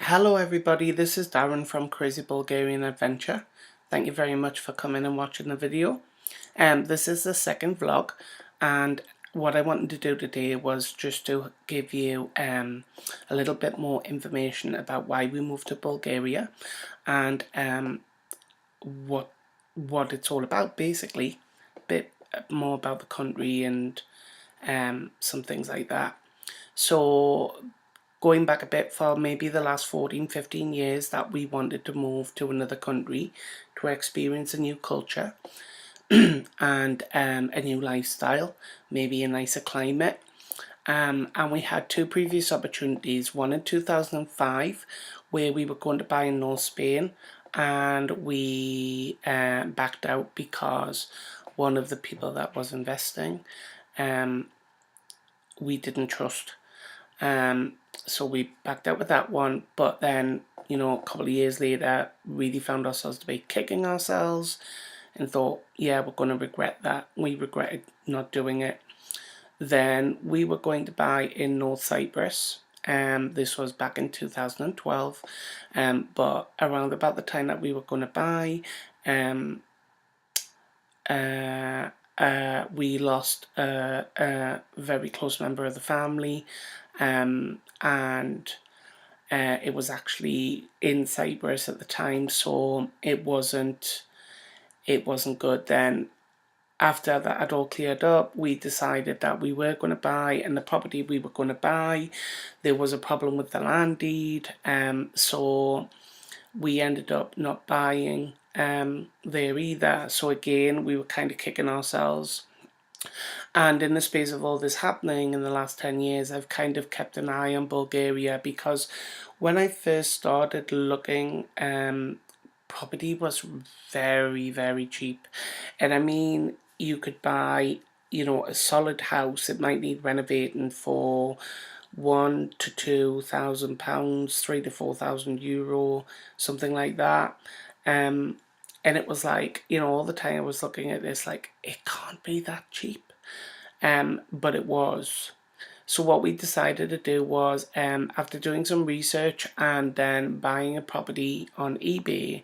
Hello everybody, this is Darren from Crazy Bulgarian Adventure. Thank you very much for coming and watching the video. This is the second vlog, and what I wanted to do today was just to give you a little bit more information about why we moved to Bulgaria and what it's all about, basically. A bit more about the country and some things like that. So going back a bit for maybe the last 14-15 years that we wanted to move to another country to experience a new culture and a new lifestyle, maybe a nicer climate. And we had two previous opportunities, one in 2005 where we were going to buy in North Spain, and we backed out because one of the people that was investing we didn't trust. So we backed out with that one, but then, you know, a couple of years later, really found ourselves to be kicking ourselves and thought, yeah, we're going to regret that. We regretted not doing it. Then we were going to buy in North Cyprus. This was back in 2012. But around about the time that we were going to buy, we lost a very close member of the family, and it was actually in Cyprus at the time, so it wasn't good. Then after that had all cleared up, we decided that we were going to buy, and the property we were going to buy, there was a problem with the land deed, so we ended up not buying there either. So again, we were kind of kicking ourselves. And in the space of all this happening in the last 10 years, I've kind of kept an eye on Bulgaria, because when I first started looking, property was very, very cheap. And I mean, you could buy, you know, a solid house. It might need renovating for £1,000 to £2,000, €3,000 to €4,000, something like that. And it was like, you know, all the time I was looking at this, like, it can't be that cheap. But it was. So what we decided to do was, after doing some research and then buying a property on eBay,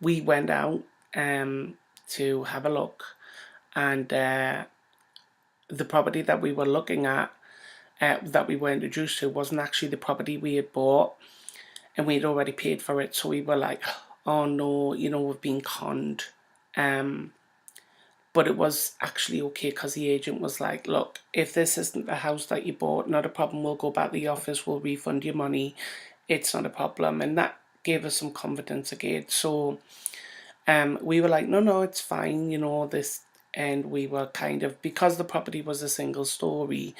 we went out to have a look, and the property that we were looking at, that we were introduced to, wasn't actually the property we had bought, and we'd already paid for it. So we were like, oh no, you know, we've been conned. But it was actually okay, because the agent was like, look, if this isn't the house that you bought, not a problem, we'll go back to the office, we'll refund your money, it's not a problem. And that gave us some confidence again. So we were like, no, it's fine, you know, this. And we were kind of, because the property was a single story,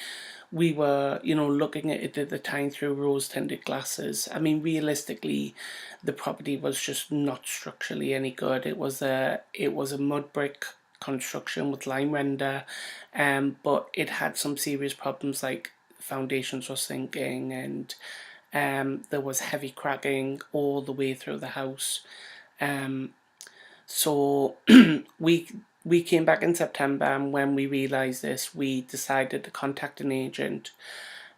we were, you know, looking at it at the time through rose-tinted glasses. I mean, realistically, the property was just not structurally any good. It was a mud brick construction with lime render, but it had some serious problems, like foundations were sinking, and there was heavy cracking all the way through the house. So we came back in September, and when we realised this, we decided to contact an agent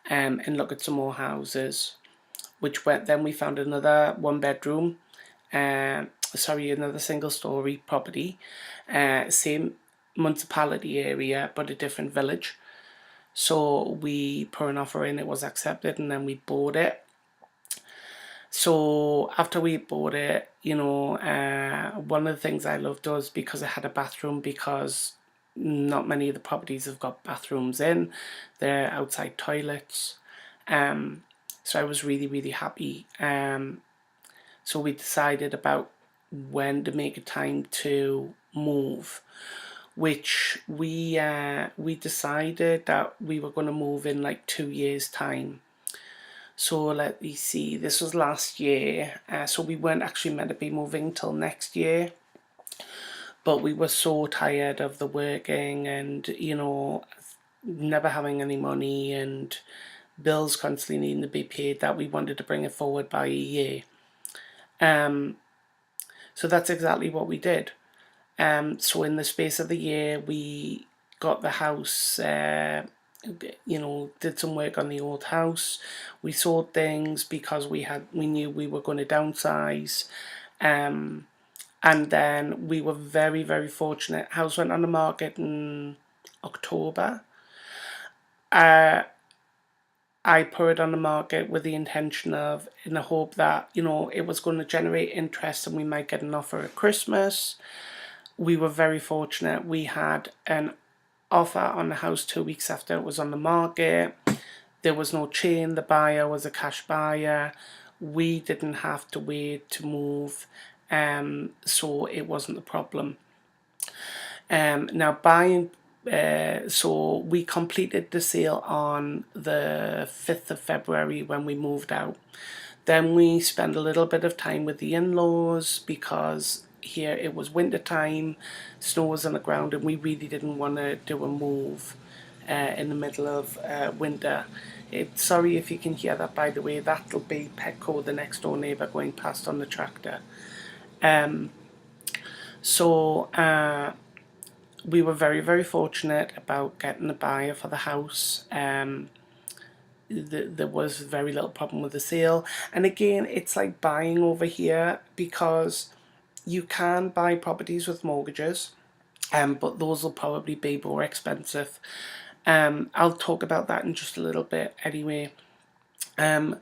and look at some more houses, which went, then we found another one-bedroom, another single-story property, same municipality area but a different village. So we put an offer in, it was accepted, and then we bought it. So after we bought it, you know, one of the things I loved was because it had a bathroom, because not many of the properties have got bathrooms in. They're outside toilets. So I was really, really happy. So we decided about when to make a time to move, which we decided that we were going to move in like 2 years' time. So let me see, this was last year, so we weren't actually meant to be moving till next year, but we were so tired of the working and, you know, never having any money and bills constantly needing to be paid, that we wanted to bring it forward by a year. So that's exactly what we did. So in the space of the year, we got the house you know, did some work on the old house. We sold things because we knew we were going to downsize. And then we were very, very fortunate. House went on the market in October. Uh, I put it on the market with the intention of, in the hope that, you know, it was going to generate interest and we might get an offer at Christmas. We were very fortunate. We had an offer on the house 2 weeks after it was on the market. There was no chain. The buyer was a cash buyer. We didn't have to wait to move, so it wasn't a problem. Now buying, so we completed the sale on the 5th of February when we moved out. Then we spent a little bit of time with the in-laws because here it was winter time, snow was on the ground, and we really didn't want to do a move in the middle of winter. Sorry if you can hear that, by the way. That'll be Petco, the next door neighbour, going past on the tractor. So we were very, very fortunate about getting a buyer for the house. There was very little problem with the sale. And again, it's like buying over here, because you can buy properties with mortgages, but those will probably be more expensive. I'll talk about that in just a little bit anyway. We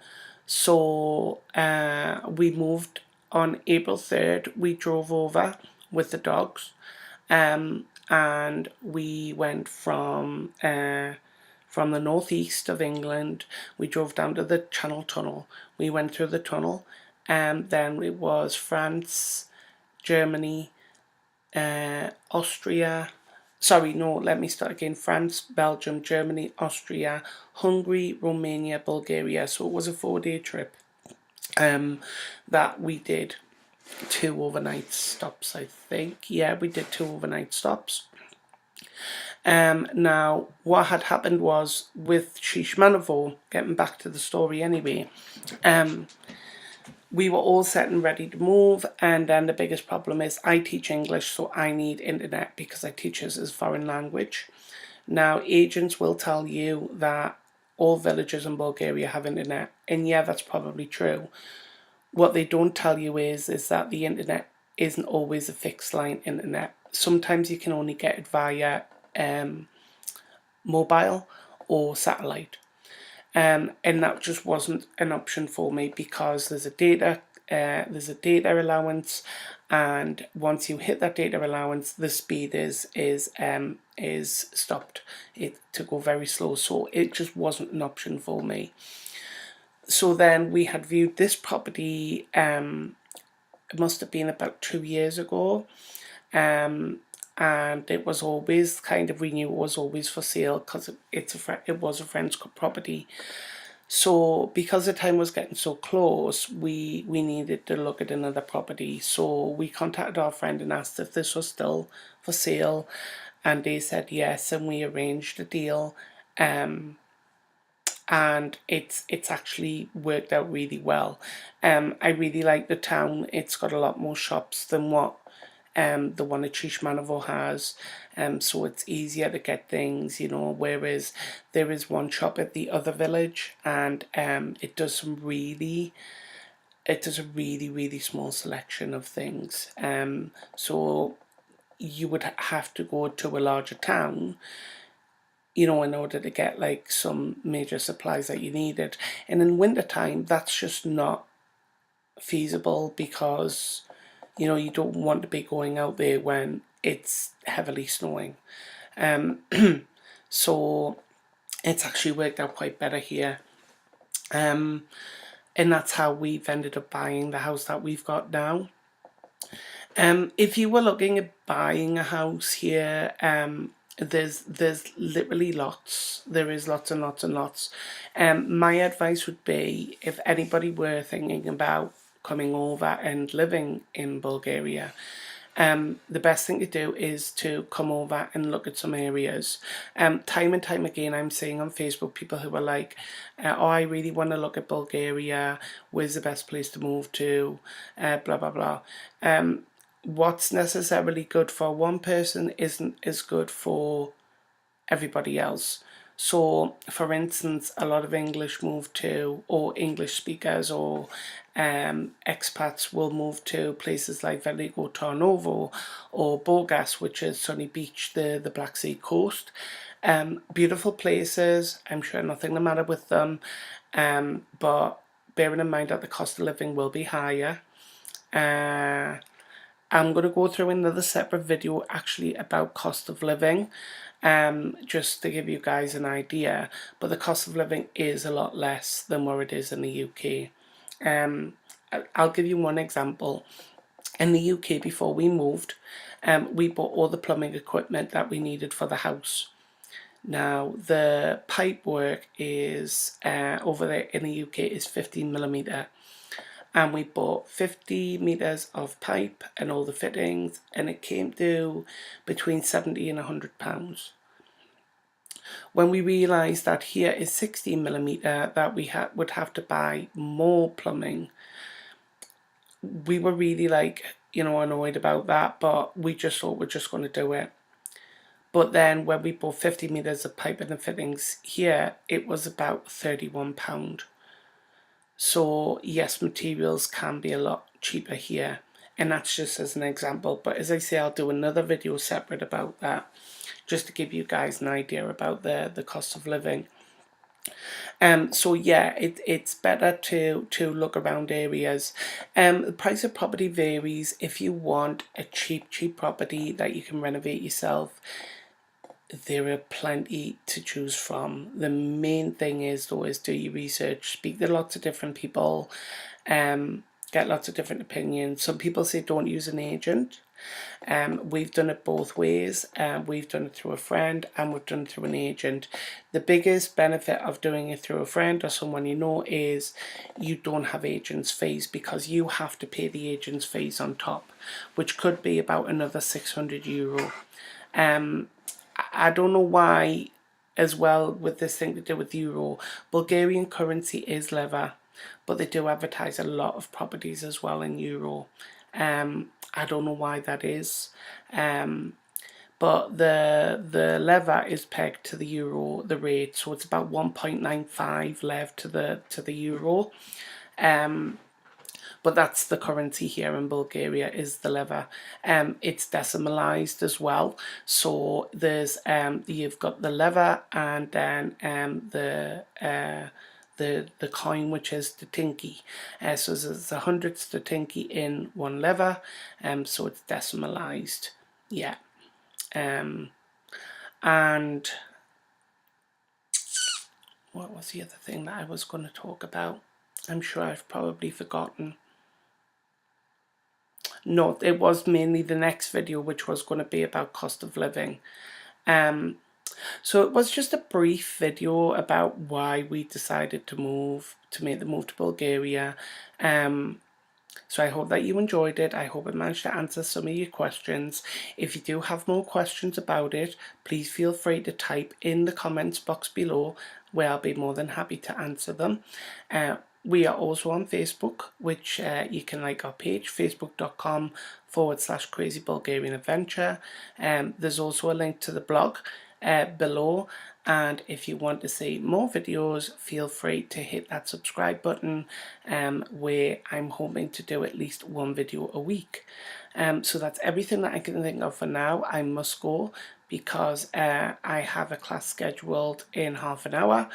moved on April 3rd. We drove over with the dogs, and we went from the northeast of England. We drove down to the Channel Tunnel. We went through the tunnel, and then it was France, Germany, Austria. Sorry, no, let me start again. France, Belgium, Germany, Austria, Hungary, Romania, Bulgaria. So it was a 4-day trip that we did 2 overnight stops, I think. Yeah, we did 2 overnight stops. Now, what had happened was, with Sheesh Manavo, getting back to the story anyway, we were all set and ready to move, and then the biggest problem is I teach English, so I need internet because I teach as a foreign language. Now, agents will tell you that all villages in Bulgaria have internet, and yeah, that's probably true. What they don't tell you is that the internet isn't always a fixed line internet. Sometimes you can only get it via mobile or satellite. And that just wasn't an option for me, because there's a data allowance, and once you hit that data allowance, the speed is stopped it to go very slow. So it just wasn't an option for me. So then we had viewed this property. It must have been about 2 years ago. And it was always kind of, we knew it was always for sale because it was a friend's property. So because the time was getting so close, we needed to look at another property. So we contacted our friend and asked if this was still for sale, and they said yes, and we arranged a deal. And it's actually worked out really well. I really like the town. It's got a lot more shops than what the one at Shishmanovo has, so it's easier to get things, you know, whereas there is one shop at the other village, and it does a really, really small selection of things, so you would have to go to a larger town, you know, in order to get like some major supplies that you needed. And in wintertime, that's just not feasible, because you know, you don't want to be going out there when it's heavily snowing. So it's actually worked out quite better here. And that's how we've ended up buying the house that we've got now. If you were looking at buying a house here, there's literally lots. There is lots and lots and lots. My advice would be, if anybody were thinking about coming over and living in Bulgaria, the best thing to do is to come over and look at some areas. Time and time again, I'm seeing on Facebook people who are like, oh, I really want to look at Bulgaria, where's the best place to move to, blah blah blah. What's necessarily good for one person isn't as good for everybody else. So, for instance, a lot of English move to, or English speakers or expats will move to places like Veligo Tarnovo or Burgas, which is Sunny Beach, the Black Sea coast. Beautiful places. I'm sure nothing the matter with them, but bearing in mind that the cost of living will be higher. I'm going to go through another separate video actually about cost of living, just to give you guys an idea, but the cost of living is a lot less than what it is in the UK. I'll give you one example. In the UK, before we moved, we bought all the plumbing equipment that we needed for the house. Now, the pipe work is, over there in the UK, is 15mm. And we bought 50 meters of pipe and all the fittings, and it came to between 70 and £100. When we realised that here is 16mm, that we would have to buy more plumbing, we were really annoyed about that, but we just thought we're just going to do it. But then when we bought 50 meters of pipe and the fittings here, it was about £31. So yes, materials can be a lot cheaper here, and that's just as an example. But as I say, I'll do another video separate about that, just to give you guys an idea about the cost of living. So yeah, it's better to look around areas. The price of property varies. If you want a cheap property that you can renovate yourself, there are plenty to choose from. The main thing is though is do your research, speak to lots of different people, get lots of different opinions. Some people say don't use an agent. We've done it both ways. We've done it through a friend and we've done it through an agent. The biggest benefit of doing it through a friend or someone you know is you don't have agent's fees, because you have to pay the agent's fees on top, which could be about another €600. I don't know why, as well, with this thing to do with euro, Bulgarian currency is leva, but they do advertise a lot of properties as well in euro. I don't know why that is, but the leva is pegged to the euro, the rate, so it's about 1.95 lev to the euro. But that's the currency here in Bulgaria, is the leva. It's decimalized as well. So there's you've got the leva and then the coin, which is the tinky. So there's 100 statinki in one leva, so it's decimalized. Yeah. And what was the other thing that I was going to talk about? I'm sure I've probably forgotten. No, it was mainly the next video, which was going to be about cost of living. So it was just a brief video about why we decided to make the move to Bulgaria. So I hope that you enjoyed it. I hope it managed to answer some of your questions. If you do have more questions about it, please feel free to type in the comments box below, where I'll be more than happy to answer them. We are also on Facebook, which you can like our page, facebook.com/Crazy Bulgarian Adventure. There's also a link to the blog below, and if you want to see more videos, feel free to hit that subscribe button, where I'm hoping to do at least one video a week. So that's everything that I can think of for now. I must go because I have a class scheduled in half an hour.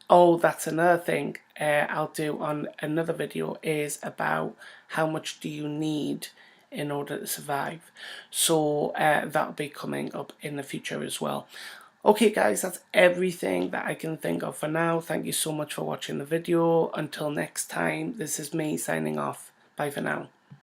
Oh, that's another thing I'll do on another video, is about how much do you need in order to survive. So that'll be coming up in the future as well. Okay guys, that's everything that I can think of for now. Thank you so much for watching the video. Until next time, this is me signing off. Bye for now.